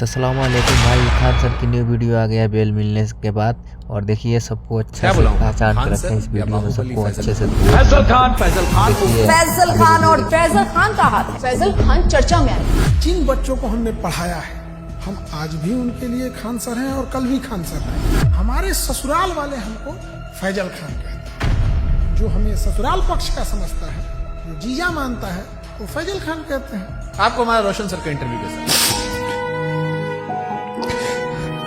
तो अस्सलाम वालेकुम भाई। खान सर की न्यू वीडियो आ गया बेल मिलने के बाद, और देखिए सबको अच्छा से पहचान कर रखे हैं इस वीडियो में, सबको अच्छे से फैजल खान फैजल खान और फैजल खान का हाथ है। फैजल खान चर्चा में आए। जिन बच्चों को हमने पढ़ाया है, हम आज भी उनके लिए खान सर हैं और कल भी खान सर हैं। हमारे ससुराल वाले हमको फैजल खान कहते हैं। जो हमें ससुराल पक्ष का समझता है, जो जीजा मानता है, वो फैजल खान कहते हैं। आपको हमारा रोशन सर का इंटरव्यू कैसा?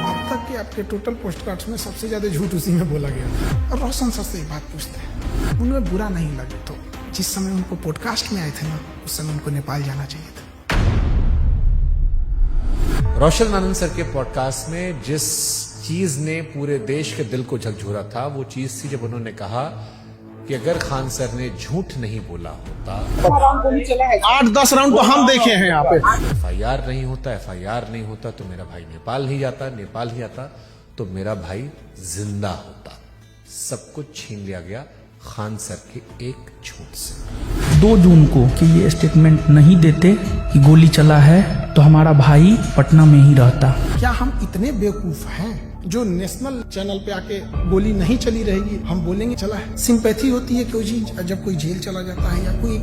अब तक के आपके टोटल पोस्ट कार्ड्स में सबसे ज्यादा झूठ उसी में बोला गया था। और रोशन सर से एक बात पूछते हैं, उनमें बुरा नहीं लगे तो जिस समय उनको पॉडकास्ट में आए थे ना, उस समय उनको नेपाल जाना चाहिए था। रोशन आनंद सर के पॉडकास्ट में जिस चीज ने पूरे देश के दिल को झकझोरा था, वो चीज थी जब उन्होंने कहा कि अगर खान सर ने झूठ नहीं बोला होता, 8-10 राउंड तो हम देखे हैं यहाँ पे। FIR नहीं होता तो मेरा भाई नेपाल नहीं जाता, नेपाल ही आता तो मेरा भाई जिंदा होता। सब कुछ छीन लिया गया खान सर के एक झूठ से। 2 जून को कि ये स्टेटमेंट नहीं देते कि गोली चला है तो हमारा भाई पटना में ही रहता। क्या हम इतने बेवकूफ हैं जो नेशनल चैनल पे आके गोली नहीं चली रहेगी हम बोलेंगे चला है? सिंपैथी होती है कि जब कोई जेल चला जाता है या कोई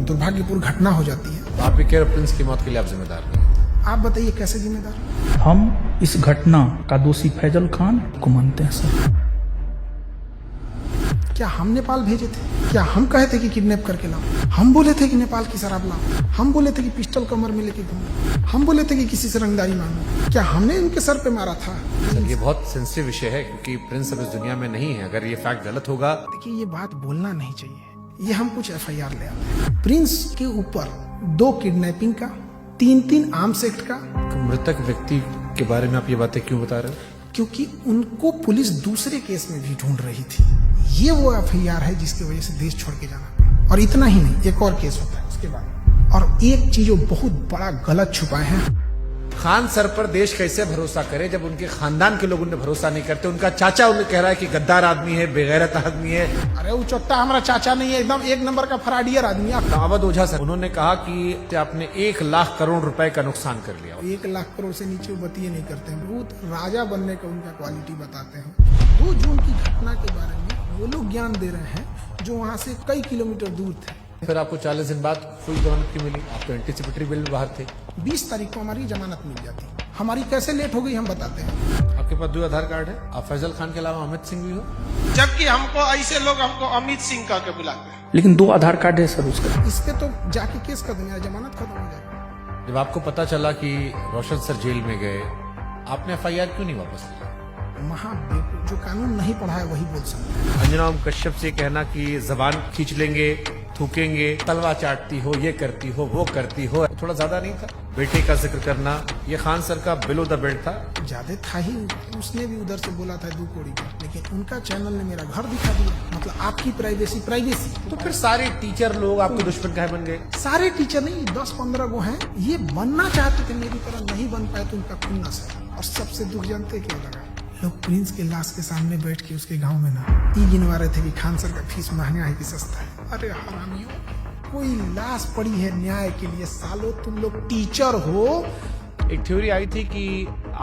दुर्भाग्यपूर्ण घटना हो जाती है। आप भी कह रहे प्रिंस की मौत के लिए आप जिम्मेदार नहीं? आप बताइए कैसे जिम्मेदार? हम इस घटना का दोषी फैजल खान को मानते हैं सर। क्या हम नेपाल भेजे थे? क्या हम कहे थे कि किडनैप करके लाओ? हम बोले थे कि नेपाल की शराब लाओ? हम बोले थे कि पिस्टल कमर में लेके घूमो? हम बोले थे कि किसी से रंगदारी मांगो? क्या हमने इनके सर पे मारा था? सर ये बहुत सेंसिटिव विषय है क्योंकि प्रिंस अब इस दुनिया में नहीं है। अगर ये फैक्ट गलत होगा, देखिए ये बात बोलना नहीं चाहिए। ये हम कुछ FIR ले आते हैं। प्रिंस के ऊपर 2 किडनैपिंग का, 3 आर्म्स एक्ट का। मृतक व्यक्ति के बारे में आप ये बातें क्यों बता रहे हो? क्योंकि उनको पुलिस दूसरे केस में भी ढूंढ रही थी। ये वो FIR है जिसकी वजह से देश छोड़ के जाना पड़ा। और इतना ही नहीं, एक और केस होता है उसके बाद। और एक चीज जो बहुत बड़ा गलत छुपाए हैं, खान सर पर देश कैसे भरोसा करे जब उनके खानदान के लोग उन्हें भरोसा नहीं करते? उनका चाचा उन्हें कह रहा है कि गद्दार आदमी है, बेगैरत आदमी है। अरे वो चोट्टा हमारा चाचा नहीं है, एकदम 1 नंबर का फराडियर आदमी है। अवध ओझा सर उन्होंने कहा कि आपने 1 लाख करोड़ रुपए का नुकसान कर लिया। 1 लाख करोड़ से नीचे वो बतिये नहीं करते हैं। बहुत राजा बनने का उनका क्वालिटी बताते हैं। 2 जून की घटना के बारे में वो लोग ज्ञान दे रहे हैं जो वहाँ से कई किलोमीटर दूर थे। फिर आपको 40 दिन बाद फुल जमानत क्यों मिली? आप तो एंटीसिपेटरी बेल में बाहर थे। 20 तारीख को हमारी जमानत मिल जाती। हमारी कैसे लेट हो गई हम बताते हैं। आपके पास 2 आधार कार्ड है। आप फैजल खान के अलावा अमित सिंह भी हो। जबकि हमको ऐसे लोग हमको अमित सिंह कह के बुलाते हैं। लेकिन 2 आधार कार्ड है सर उसका। इस पे तो जाके केस कर देंगे, जमानत खत्म हो जाएगी। जब आपको पता चला कि रोशन सर जेल में गए, आपने FIR क्यों नहीं वापस लिया? जो कानून नहीं पढ़ा है वही बोल सकता है। अंजना ओम कश्यप से कहना कि जबान खींच लेंगे, थूकेंगे, तलवा चाटती हो, ये करती हो, वो करती हो, थोड़ा ज्यादा नहीं था? बेटे का जिक्र करना, ये खान सर का बिलो द बेल्ट था। ज्यादा था ही। उसने भी उधर से बोला था 2 कौड़ी का, लेकिन उनका चैनल ने मेरा घर दिखा दिया। मतलब आपकी प्राइवेसी। तो फिर सारे टीचर लोग आपके दुश्मन काहे बन गए? सारे टीचर नहीं, 10-15 गो हैं। ये बनना चाहते थे मेरी तरह, नहीं बन पाए तो उनका खुन्नस है। और सबसे दुख जानते क्यों लगा? लोग प्रिंस के लाश के सामने बैठ के उसके गांव में ना ये गिनवा रहे थे कि खान सर का फीस महंगा है कि सस्ता है। अरे हरामियों, कोई लाश पड़ी है न्याय के लिए। सालों तुम लोग टीचर हो। एक थ्योरी आई थी कि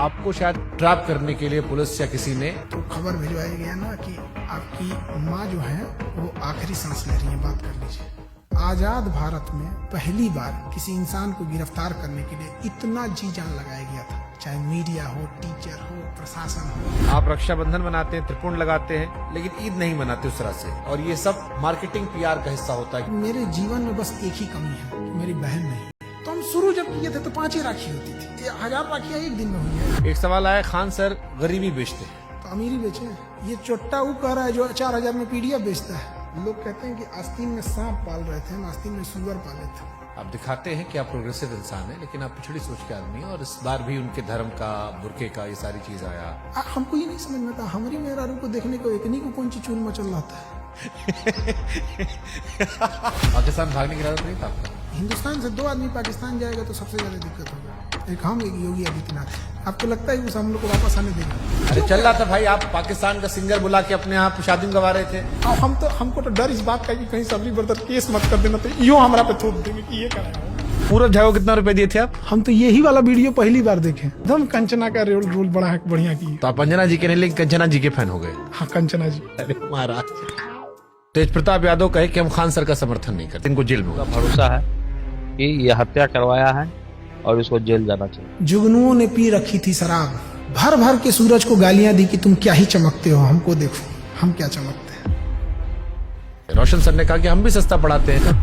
आपको शायद ट्रैप करने के लिए पुलिस या किसी ने तो खबर भिजवाया गया ना कि आपकी माँ जो है वो आखिरी सांस ले रही है, बात कर लीजिए। आजाद भारत में पहली बार किसी इंसान को गिरफ्तार करने के लिए इतना जी जान लगाया गया था, चाहे मीडिया हो, टीचर हो, प्रशासन हो। आप रक्षाबंधन मनाते हैं, त्रिपुंड लगाते हैं, लेकिन ईद नहीं मनाते उस तरह से। और ये सब मार्केटिंग PR का हिस्सा होता है। मेरे जीवन में बस एक ही कमी है कि मेरी बहन नहीं। तो हम शुरू जब किए थे तो 5 ही राखी होती थी। 1000 राखियां एक दिन में हुई है। एक सवाल आया, खान सर गरीबी बेचते हैं तो अमीरी बेचे। ये चोट्टा वो कह रहा है जो 4000 में PDF बेचता है। लोग कहते हैं कि आस्तीन में सांप पाल रहे थे, हम आस्तीन में सुअर पाले थे। आप दिखाते हैं कि आप प्रोग्रेसिव इंसान हैं, लेकिन आप पिछड़ी सोच के आदमी हैं। और इस बार भी उनके धर्म का, बुरके का, ये सारी चीज आया। हमको ये नहीं समझ में आता, हमारी मेहरारू को देखने को एकनी को कौन सी चूल मचल रहा था। पाकिस्तान भागने की इरादा नहीं था आपका? हिंदुस्तान से 2 आदमी पाकिस्तान जाएगा तो सबसे ज्यादा दिक्कत होगा। एक हम, एक योगी आदित्यनाथ। आपको लगता है कि हम लोग को वापस आने देगा? अरे चल रहा था भाई, आप पाकिस्तान का सिंगर बुला के अपने यहाँ शादी में गवा रहे थे। हमको तो डर इस बात का कि कहीं सबरी ब्रदर केस मत कर देना, तो यो हमारा पे थोप देंगे कि ये कराया। पूरा झाओ कितना रुपए दिए थे आप? हम तो यही वाला वीडियो पहली बार देखे। एकदम कंचना का रोल बड़ा बढ़िया की। तो आप अंजना जी के नहीं लेकिन कंचना जी के फैन हो गए। हाँ कंचना जी। अरे महाराज। तेज प्रताप यादव कहे कि हम खान सर का समर्थन नहीं करते, इनको जेल में होगा। भरोसा है कि ये हत्या करवाया है और इसको जेल जाना चाहिए। जुगनुओं ने पी रखी थी शराब, भर भर के सूरज को गालियां दी कि तुम क्या ही चमकते हो, हमको देखो हम क्या चमकते हैं। रोशन सर ने कहा कि हम भी सस्ता पढ़ाते हैं।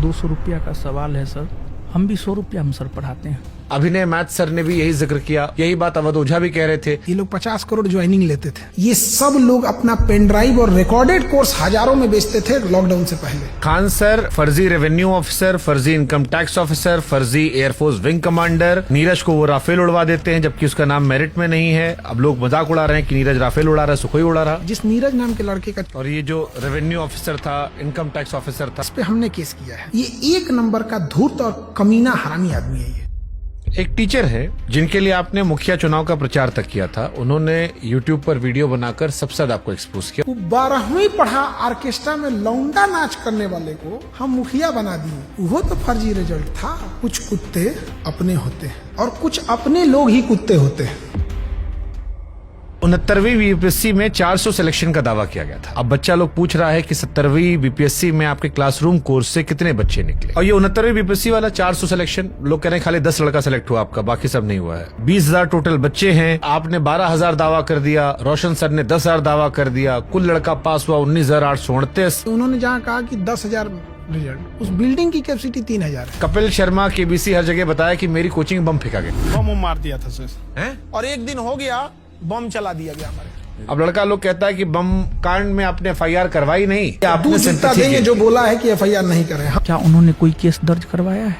200 रुपया का सवाल है सर, हम भी 100 रुपया हम सर पढ़ाते हैं। अभिनय मैथ सर ने भी यही जिक्र किया, यही बात अवध ओझा भी कह रहे थे। ये लोग 50 करोड़ ज्वाइनिंग लेते थे। ये सब लोग अपना पेन ड्राइव और रिकॉर्डेड कोर्स हजारों में बेचते थे लॉकडाउन से पहले। खान सर फर्जी रेवेन्यू ऑफिसर, फर्जी इनकम टैक्स ऑफिसर, फर्जी एयरफोर्स विंग कमांडर। नीरज को वो राफेल उड़वा देते हैं जबकि उसका नाम मेरिट में नहीं है। अब लोग मजाक उड़ा रहे हैं कि नीरज राफेल उड़ा रहा है, सुखोई उड़ा रहा। जिस नीरज नाम के लड़के का, और ये जो रेवेन्यू ऑफिसर था, इनकम टैक्स ऑफिसर था, इस पे हमने केस किया है। ये एक नंबर का धूर्त और कमीना हरामी आदमी है। ये एक टीचर है जिनके लिए आपने मुखिया चुनाव का प्रचार तक किया था। उन्होंने YouTube पर वीडियो बनाकर सबसे ज्यादा आपको एक्सपोज किया। 12वीं पढ़ा ऑर्केस्ट्रा में लौंडा नाच करने वाले को हम मुखिया बना दिए। वो तो फर्जी रिजल्ट था। कुछ कुत्ते अपने होते हैं और कुछ अपने लोग ही कुत्ते होते हैं। 69वीं बीपीएससी में 400 सिलेक्शन का दावा किया गया था। अब बच्चा लोग पूछ रहा है कि 70वीं बीपीएससी में आपके क्लासरूम कोर्स से कितने बच्चे निकले। और ये 69वीं बीपीएससी वाला 400 सिलेक्शन, लोग कह रहे हैं खाली 10 लड़का सिलेक्ट हुआ आपका, बाकी सब नहीं हुआ है। 20,000 टोटल बच्चे हैं। आपने 12,000 दावा कर दिया, रोशन सर ने 10,000 दावा कर दिया। कुल लड़का पास हुआ 19,838। उन्होंने जहाँ कहा कि 10,000 रिजल्ट, उस बिल्डिंग की कैपेसिटी 3,000 है। कपिल शर्मा केबीसी हर जगह बताया कि मेरी कोचिंग बम फेंका गया। बम मार दिया था सर, हैं? और एक दिन हो गया बम चला दिया गया हमारे। अब लड़का लोग कहता है कि बम कांड में आपने FIR करवाई नहीं। आपने चिंता देंगे जो बोला है कि FIR नहीं करें। क्या उन्होंने कोई केस दर्ज करवाया है?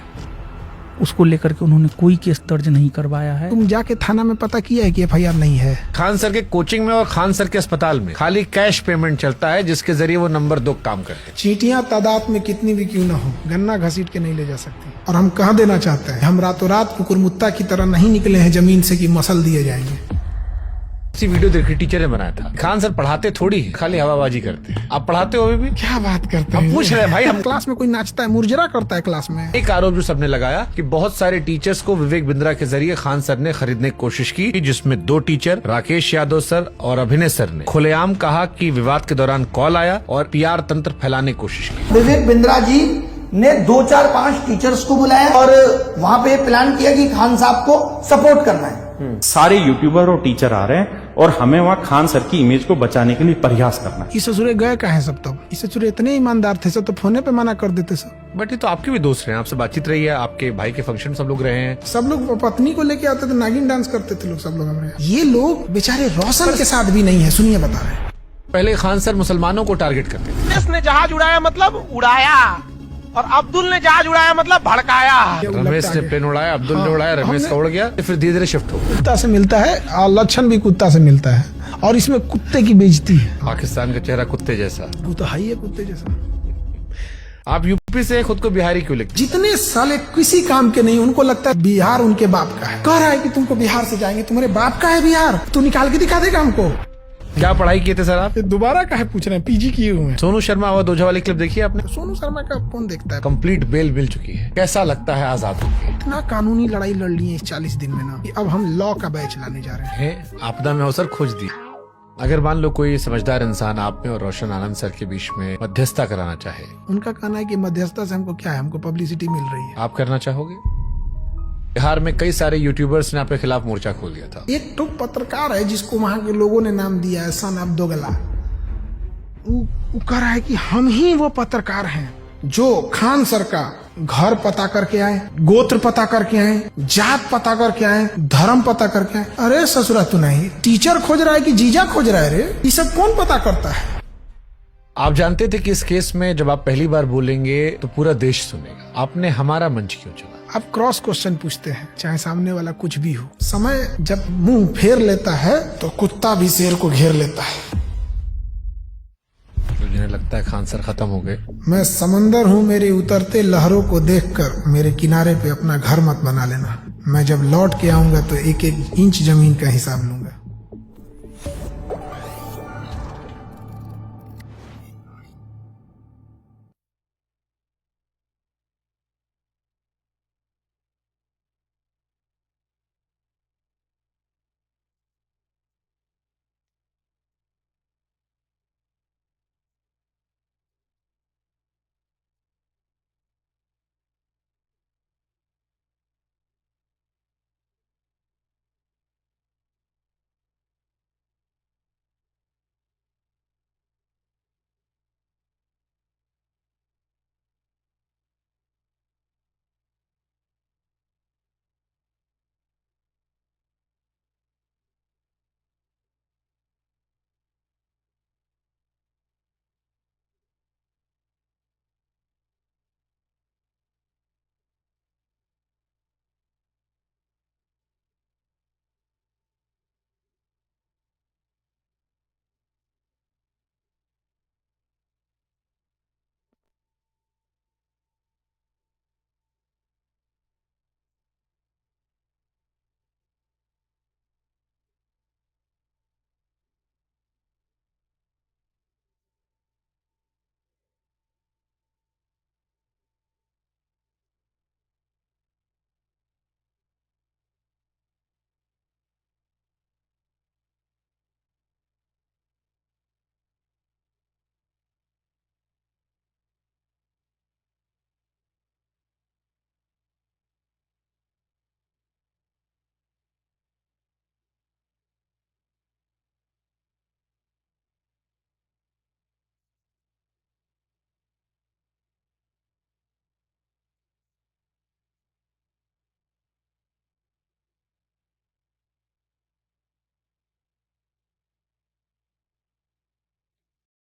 उसको लेकर के उन्होंने कोई केस दर्ज नहीं करवाया है। तुम जाके थाना में पता किया है कि FIR नहीं है। खान सर के कोचिंग में और खान सर के अस्पताल में खाली कैश पेमेंट चलता है जिसके जरिए वो नंबर 2 काम करते हैं। चींटियां तादाद में कितनी भी क्यों ना हो, गन्ना घसीट के नहीं ले जा सकती। और हम कह देना चाहते हैं, हम रातों रात कुकुरमुत्ता की तरह नहीं निकले हैं जमीन से कि मसल दिए जाएंगे। इसी वीडियो देखी टीचर ने बनाया था। खान सर पढ़ाते थोड़ी है, खाली हवाबाजी करते हैं। आप पढ़ाते हो अभी भी? क्या बात करते हम हैं? पूछ रहे हैं भाई। हम क्लास में कोई नाचता है, मुरझरा करता है क्लास में। एक आरोप जो सबने लगाया कि बहुत सारे टीचर्स को विवेक बिंद्रा के जरिए खान सर ने खरीदने की कोशिश की, जिसमें 2 टीचर राकेश यादव सर और अभिनय सर ने खुलेआम कहा कि विवाद के दौरान कॉल आया और PR तंत्र फैलाने की कोशिश की। विवेक बिंद्रा जी ने 2, 4, 5 टीचर्स को बुलाया और वहाँ पे प्लान किया कि खान साहब को सपोर्ट करना है। सारे यूट्यूबर और टीचर आ रहे हैं और हमें वहाँ खान सर की इमेज को बचाने के लिए प्रयास करना है। इस ससुरे गए कहाँ सब? तब इस ससुरे इतने ईमानदार थे सब, तो फोने पे मना कर देते सब। बट ये तो आपके भी दोस्त रहे हैं, आपसे बातचीत रही है, आपके भाई के फंक्शन सब लोग रहे हैं। सब लोग पत्नी को लेके आते थे, नागिन डांस करते थे लोग, सब लोग हमारे। ये लोग बेचारे रोशन के साथ भी नहीं है। सुनिए बता रहे हैं। पहले खान सर मुसलमानों को टारगेट करते थे। रमेश ने जहाज उड़ाया मतलब उड़ाया, और अब्दुल ने जहाज उड़ाया मतलब भड़काया। रमेश ने प्लेन उड़ाया, अब्दुल ने उड़ाया, रमेश का उड़ गया, फिर धीरे धीरे शिफ्ट हो। कुत्ता से मिलता है और लक्षण भी कुत्ता से मिलता है, और इसमें कुत्ते की बेइज्जती है। पाकिस्तान का चेहरा कुत्ते जैसा। वो तो है ही है कुत्ते जैसा। आप यूपी से खुद को बिहारी क्यों लिखते? जितने साले किसी काम के नहीं, उनको लगता है बिहार उनके बाप का है। कह रहा है कि तुमको बिहार से जाएंगे, तुम्हारे बाप का है बिहार, तू निकाल के दिखा देगा हमको। क्या पढ़ाई किए थे सर आप? दोबारा काहे पूछ रहे हैं? PG किए हुए हैं। सोनू शर्मा अवध ओझा वाली क्लिप देखी आपने? सोनू शर्मा का कौन देखता है? कंप्लीट बेल मिल चुकी है। कैसा लगता है आजाद होकर? इतना कानूनी लड़ाई लड़ ली है इस 40 दिन में ना, कि अब हम लॉ का बैच लाने जा रहे हैं। आपदा में अवसर खोज दी। अगर मान लो कोई समझदार इंसान आप में और रोशन आनंद सर के बीच में मध्यस्थता कराना चाहे, उनका कहना है कि मध्यस्थता से हमको क्या है, हमको पब्लिसिटी मिल रही है। आप करना चाहोगे? बिहार में कई सारे यूट्यूबर्स ने आपके खिलाफ मोर्चा खोल दिया था। एक तो पत्रकार है जिसको वहां के लोगों ने नाम दिया है सन ऑफ दोगला। वो कह रहा है कि हम ही वो पत्रकार हैं जो खान सर का घर पता करके आए, गोत्र पता करके आए, जात पता करके आए, धर्म पता करके आए। अरे ससुरा तू नहीं, टीचर खोज रहा है कि जीजा खोज रहा है? रे ये सब कौन पता करता है? आप जानते थे कि इस केस में जब आप पहली बार बोलेंगे तो पूरा देश सुनेगा। आपने हमारा मंच क्यों चुना? आप क्रॉस क्वेश्चन पूछते हैं, चाहे सामने वाला कुछ भी हो। समय जब मुंह फेर लेता है तो कुत्ता भी शेर को घेर लेता है। तो जिन्हें लगता है खान सर खत्म हो गए। मैं समंदर हूँ, मेरे उतरते लहरों को देखकर मेरे किनारे पे अपना घर मत बना लेना। मैं जब लौट के आऊंगा तो 1-1 इंच जमीन का हिसाब लूंगा।